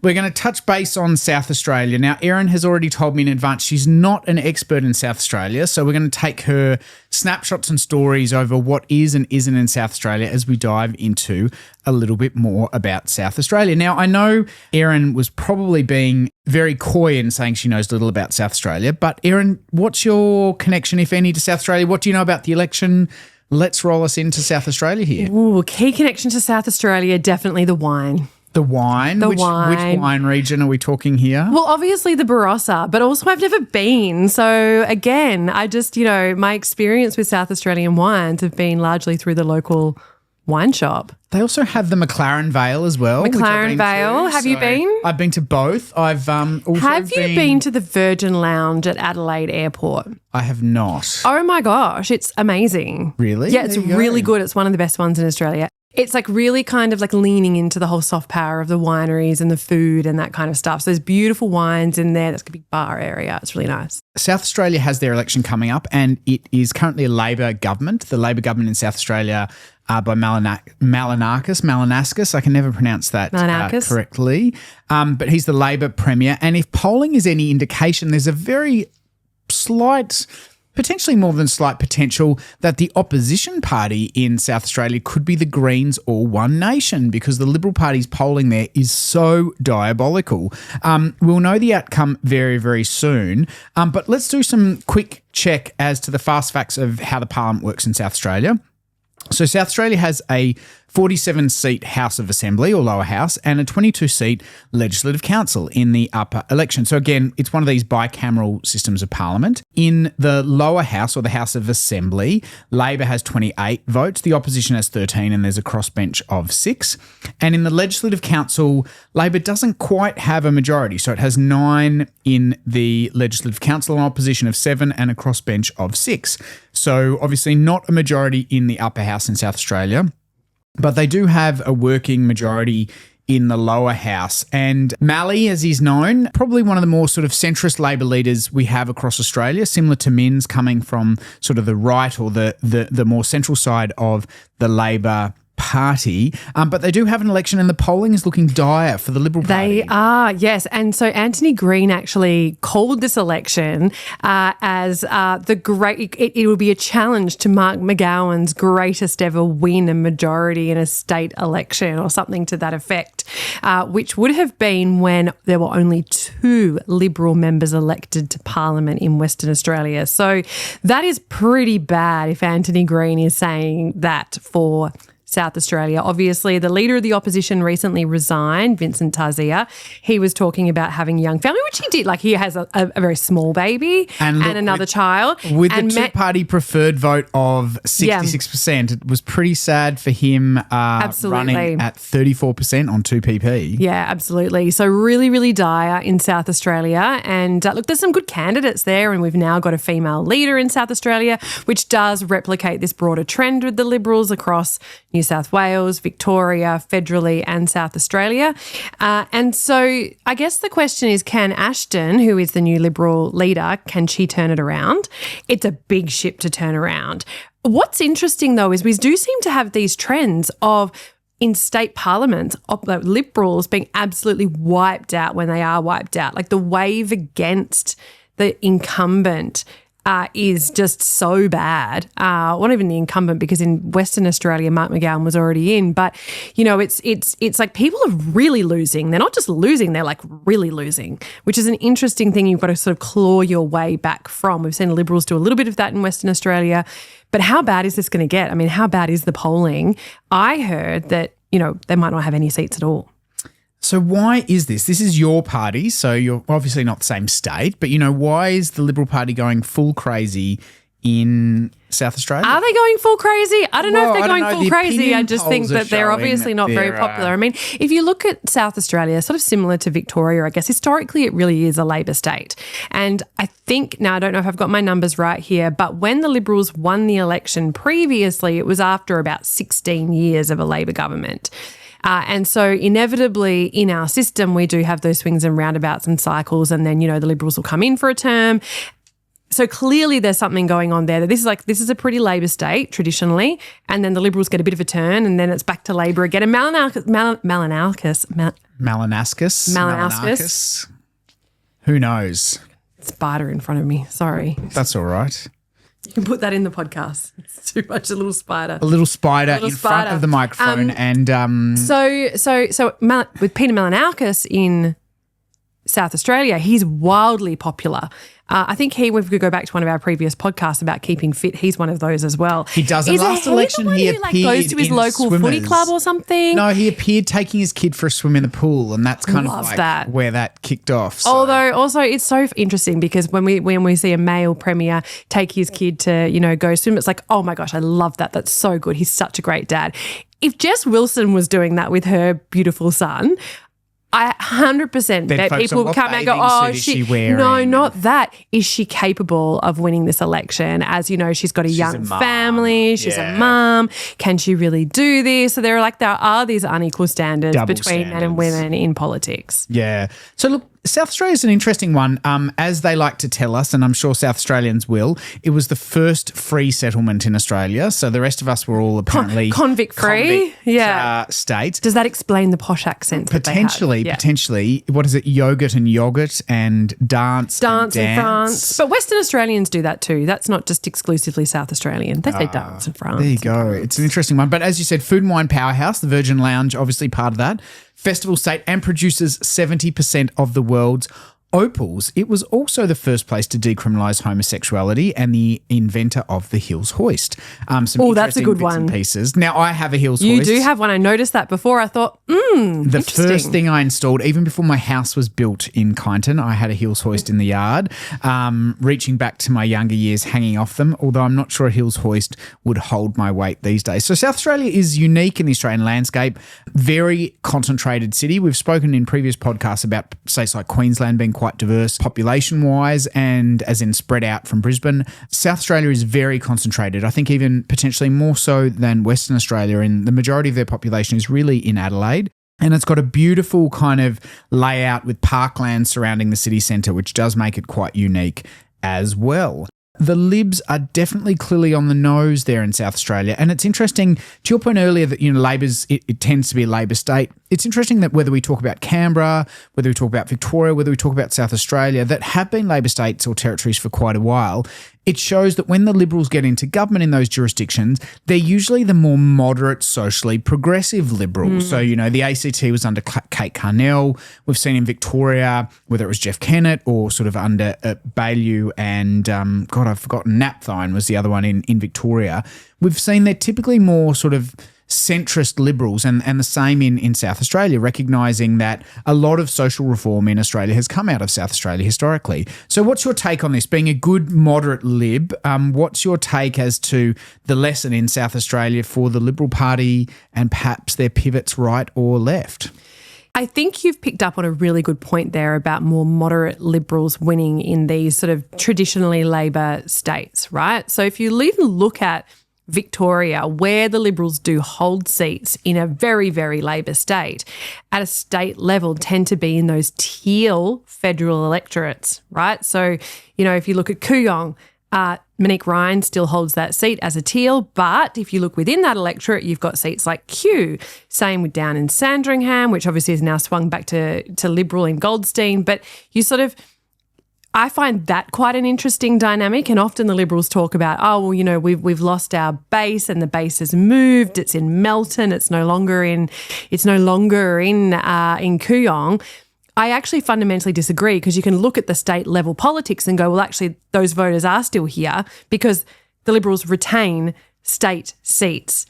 We're going to touch base on South Australia. Now, Erin has already told me in advance she's not an expert in South Australia, so we're going to take her snapshots and stories over what is and isn't in South Australia as we dive into a little bit more about South Australia. Now, I know Erin was probably being very coy in saying she knows little about South Australia, but Erin, what's your connection, if any, to South Australia? What do you know about the election? Let's roll us into South Australia here. Ooh, key connection to South Australia, definitely the wine. The wine? Which wine region are we talking here? Well, obviously the Barossa, but also I've never been. So again, I just, my experience with South Australian wines have been largely through the local wine shop. They also have the McLaren Vale as well. McLaren Vale. Have you been? I've been to both. I've also Have you been to the Virgin Lounge at Adelaide Airport? I have not. Oh my gosh, it's amazing. Really? Yeah, it's really good. It's one of the best ones in Australia. It's like really kind of like leaning into the whole soft power of the wineries and the food and that kind of stuff. So there's beautiful wines in there. That's a big bar area. It's really nice. South Australia has their election coming up and it is currently a Labor government. The Labor government in South Australia by Malinakis. I can never pronounce that correctly. But he's the Labor Premier. And if polling is any indication, there's a very slight, potentially more than slight potential that the opposition party in South Australia could be the Greens or One Nation because the Liberal Party's polling there is so diabolical. We'll know the outcome very, very soon. But let's do some quick check as to the fast facts of how the parliament works in South Australia. So South Australia has a 47-seat House of Assembly or lower house and a 22-seat Legislative Council in the upper election. So again, it's one of these bicameral systems of parliament. In the lower house or the House of Assembly, Labor has 28 votes, the opposition has 13 and there's a crossbench of 6. And in the Legislative Council, Labor doesn't quite have a majority. So it has 9 in the Legislative Council, an opposition of 7 and a crossbench of 6. So obviously not a majority in the upper house in South Australia. But they do have a working majority in the lower house. And Malley, as he's known, probably one of the more sort of centrist Labor leaders we have across Australia, similar to Minns coming from sort of the right or the more central side of the Labor Party. But they do have an election and the polling is looking dire for the Liberal Party. They are, yes. And so Anthony Green actually called this election as it will be a challenge to Mark McGowan's greatest ever win and majority in a state election or something to that effect, which would have been when there were only 2 Liberal members elected to Parliament in Western Australia. So that is pretty bad if Anthony Green is saying that for South Australia. Obviously, the leader of the opposition recently resigned, Vincent Tarzia. He was talking about having a young family, which he did. Like he has a very small baby and another child. With the two-party preferred vote of 66%, it was pretty sad for him running at 34% on 2PP. Yeah, absolutely. So really, really dire in South Australia. And look, there's some good candidates there and we've now got a female leader in South Australia, which does replicate this broader trend with the Liberals across New South Wales, Victoria, federally and South Australia. And so I guess the question is, can Ashton, who is the new Liberal leader, can she turn it around? It's a big ship to turn around. What's interesting though is we do seem to have these trends of in state parliaments, Liberals being absolutely wiped out when they are wiped out. Like the wave against the incumbent is just so bad. Not even the incumbent, because in Western Australia, Mark McGowan was already in. But it's like people are really losing. They're not just losing; they're like really losing, which is an interesting thing. You've got to sort of claw your way back from. We've seen Liberals do a little bit of that in Western Australia, but how bad is this going to get? I mean, how bad is the polling? I heard that they might not have any seats at all. So why is this? This is your party, so you're obviously not the same state, but why is the Liberal Party going full crazy in South Australia? Are they going full crazy? I don't know if they're going full crazy. I just think that they're obviously not very popular. I mean, if you look at South Australia, sort of similar to Victoria, I guess, historically it really is a Labor state. And I think, now I don't know if I've got my numbers right here, but when the Liberals won the election previously, it was after about 16 years of a Labor government. And so inevitably in our system, we do have those swings and roundabouts and cycles, and then, the Liberals will come in for a term. So clearly there's something going on there. That this is a pretty Labor state traditionally, and then the Liberals get a bit of a turn and then it's back to Labor again. And Malinakis Malinakis. Who knows? Spider in front of me. Sorry. That's all right. You can put that in the podcast. It's too much. A little spider. Front of the microphone. So with Peter Malinakis in South Australia, he's wildly popular. I think if we could go back to one of our previous podcasts about keeping fit, he's one of those as well. He does. In last election, he appeared goes to his local footy club or something. No, he appeared taking his kid for a swim in the pool, and that's kind of like where that kicked off. So. Although, also, it's so interesting because when we see a male premier take his kid to go swim, it's like, oh my gosh, I love that. That's so good. He's such a great dad. If Jess Wilson was doing that with her beautiful son, I 100% bet people would come out and go, oh, no, not that. Is she capable of winning this election? As you know, she's got a young family. She's a mum. Can she really do this? So there are these unequal standards between men and women in politics. Yeah. So look, South Australia is an interesting one. As they like to tell us, and I'm sure South Australians will, it was the first free settlement in Australia. So the rest of us were all apparently convict-free states. Does that explain the posh accent? Potentially. What is it? Yogurt and dance in France. But Western Australians do that too. That's not just exclusively South Australian. They say dance in France. There you go. It's an interesting one. But as you said, food and wine powerhouse, the Virgin Lounge, obviously part of that. Festival state and produces 70% of the world's opals. It was also the first place to decriminalise homosexuality and the inventor of the heels hoist. That's a good one. Pieces. Now, I have a heels hoist. hoist. You do have one. I noticed that before. I thought, the first thing I installed, even before my house was built in Kyneton, I had a heels hoist in the yard, reaching back to my younger years, hanging off them, although I'm not sure a heels hoist would hold my weight these days. So South Australia is unique in the Australian landscape, very concentrated city. We've spoken in previous podcasts about states like Queensland being quite diverse population-wise and as in spread out from Brisbane. South Australia is very concentrated. I think even potentially more so than Western Australia, and the majority of their population is really in Adelaide. And it's got a beautiful kind of layout with parkland surrounding the city centre, which does make it quite unique as well. The Libs are definitely clearly on the nose there in South Australia. And it's interesting, to your point earlier that, Labor's, it tends to be a Labor state. It's interesting that whether we talk about Canberra, whether we talk about Victoria, whether we talk about South Australia, that have been Labor states or territories for quite a while, it shows that when the Liberals get into government in those jurisdictions, they're usually the more moderate, socially progressive Liberals. So, the ACT was under Kate Carnell. We've seen in Victoria, whether it was Jeff Kennett or sort of under Baillieu and, I've forgotten, Napthine was the other one in Victoria. We've seen they're typically more sort of centrist Liberals and the same in South Australia, recognising that a lot of social reform in Australia has come out of South Australia historically. So what's your take on this? Being a good moderate Lib, what's your take as to the lesson in South Australia for the Liberal Party and perhaps their pivots right or left? I think you've picked up on a really good point there about more moderate Liberals winning in these sort of traditionally Labor states, right? So if you even look at Victoria, where the Liberals do hold seats in a very, very Labor state, at a state level tend to be in those teal federal electorates, right? So, if you look at Kooyong, Monique Ryan still holds that seat as a teal, but if you look within that electorate, you've got seats like Kew. Same with down in Sandringham, which obviously has now swung back to Liberal in Goldstein, but you sort of, I find that quite an interesting dynamic, and often the Liberals talk about, we've lost our base and the base has moved. It's in Melton. It's no longer in Kooyong. I actually fundamentally disagree, because you can look at the state level politics and go, well, actually those voters are still here because the Liberals retain state seats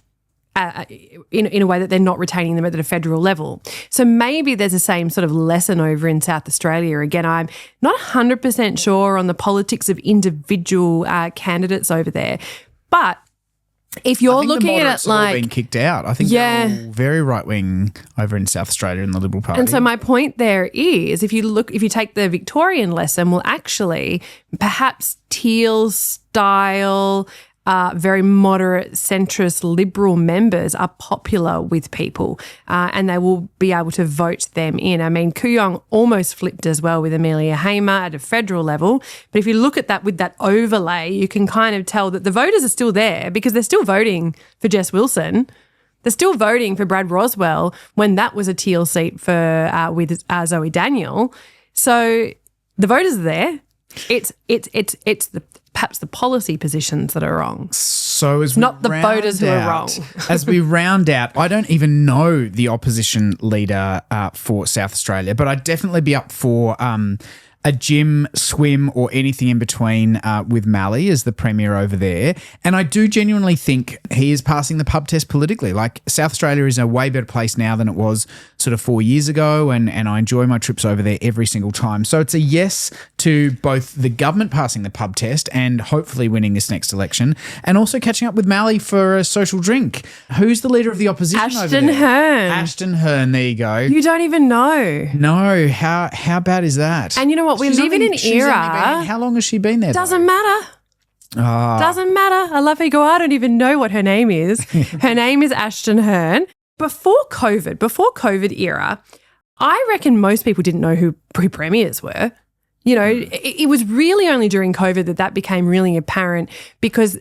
in a way that they're not retaining them at a federal level. So maybe there's the same sort of lesson over in South Australia. Again, I'm not 100% sure on the politics of individual candidates over there, but if you're looking at it like being kicked out, I think they're all very right wing over in South Australia in the Liberal Party. And so my point there is, if you take the Victorian lesson, well, actually, perhaps teal style, very moderate, centrist, Liberal members are popular with people, and they will be able to vote them in. I mean, Kooyong almost flipped as well with Amelia Hamer at a federal level. But if you look at that with that overlay, you can kind of tell that the voters are still there because they're still voting for Jess Wilson. They're still voting for Brad Roswell when that was a teal seat for with Zoe Daniel. So the voters are there. It's perhaps the policy positions that are wrong. So as not the voters who are wrong. As we round out, I don't even know the opposition leader for South Australia, but I'd definitely be up for a gym, swim, or anything in between with Mallee as the premier over there. And I do genuinely think he is passing the pub test politically. Like, South Australia is a way better place now than it was sort of 4 years ago, and I enjoy my trips over there every single time. So it's a yes to both the government passing the pub test and hopefully winning this next election, and also catching up with Mallee for a social drink. Who's the leader of the opposition over there? Ashton Hearn. Ashton Hearn, there you go. You don't even know. No, how bad is that? And you know what? We live in an era. How long has she been there? Doesn't matter. Oh. Doesn't matter. I love how you go, I don't even know what her name is. Her name is Ashton Hearn. Before COVID era, I reckon most people didn't know who premiers were. You know, it was really only during COVID that became really apparent because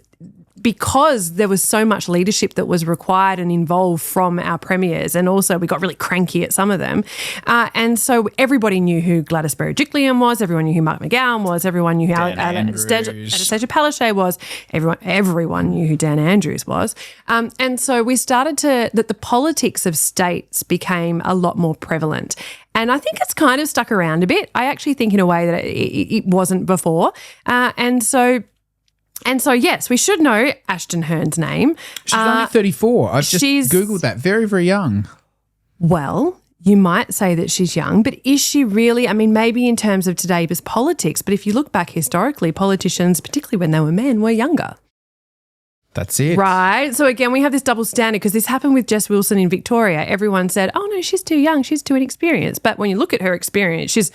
there was so much leadership that was required and involved from our premiers, and also we got really cranky at some of them. And so everybody knew who Gladys Berejiklian was, everyone knew who Mark McGowan was, everyone knew who Anastasia Palaszczuk was, everyone knew who Dan Andrews was. And so we started that the politics of states became a lot more prevalent. And I think it's kind of stuck around a bit. I actually think in a way that it wasn't before. And so, yes, we should know Ashton Hearn's name. She's only 34. I've just Googled that. Very, very young. Well, you might say that she's young, but is she really? I mean, maybe in terms of today's politics, but if you look back historically, politicians, particularly when they were men, were younger. That's it. Right. So again, we have this double standard because this happened with Jess Wilson in Victoria. Everyone said, oh, no, she's too young. She's too inexperienced. But when you look at her experience, she's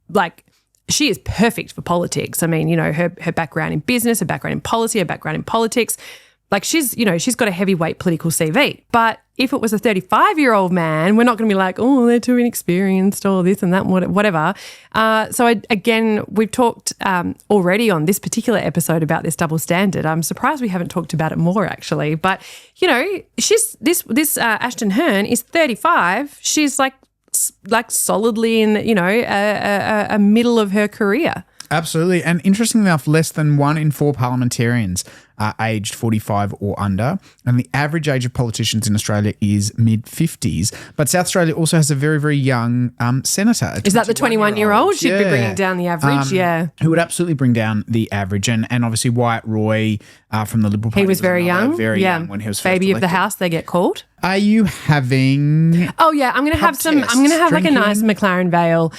like, she is perfect for politics. I mean, you know, her background in business, her background in policy, her background in politics, like she's got a heavyweight political CV. But if it was a 35-year-old man, we're not going to be like, oh, they're too inexperienced or this and that, whatever. Again, we've talked already on this particular episode about this double standard. I'm surprised we haven't talked about it more, actually. But, you know, this Ashton Hearn is 35. She's like solidly in, you know, a middle of her career. Absolutely. And interestingly enough, less than 1 in 4 parliamentarians are aged 45 or under, and the average age of politicians in Australia is mid-50s. But South Australia also has a very, very young senator. Is that the 21-year-old? She'd be bringing down the average, who would absolutely bring down the average. And obviously Wyatt Roy from the Liberal Party. He was very young. Very young when he was first Baby elected. of the house, they get called. Are you having... Oh, yeah, I'm going to have like a nice McLaren Vale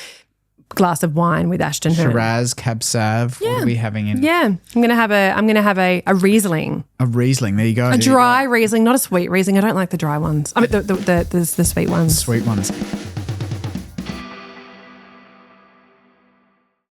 glass of wine with Ashton Hearn. Shiraz, Cab Sav. Yeah. What are we having in? Yeah, I'm gonna have a Riesling. A Riesling. There you go. A dry Riesling, not a sweet Riesling. I don't like the dry ones. I mean the sweet ones. Sweet ones.